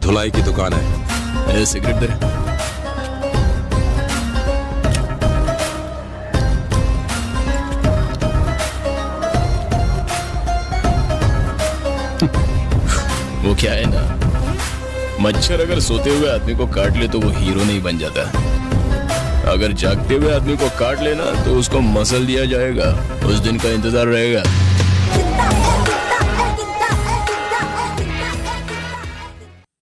धुलाई की दुकान है। सिगरेट दे। वो क्या है ना, मच्छर अगर सोते हुए आदमी को काट ले तो वो हीरो नहीं बन जाता। अगर जागते हुए आदमी को काट लेना तो उसको मसल दिया जाएगा। उस दिन का इंतजार रहेगा।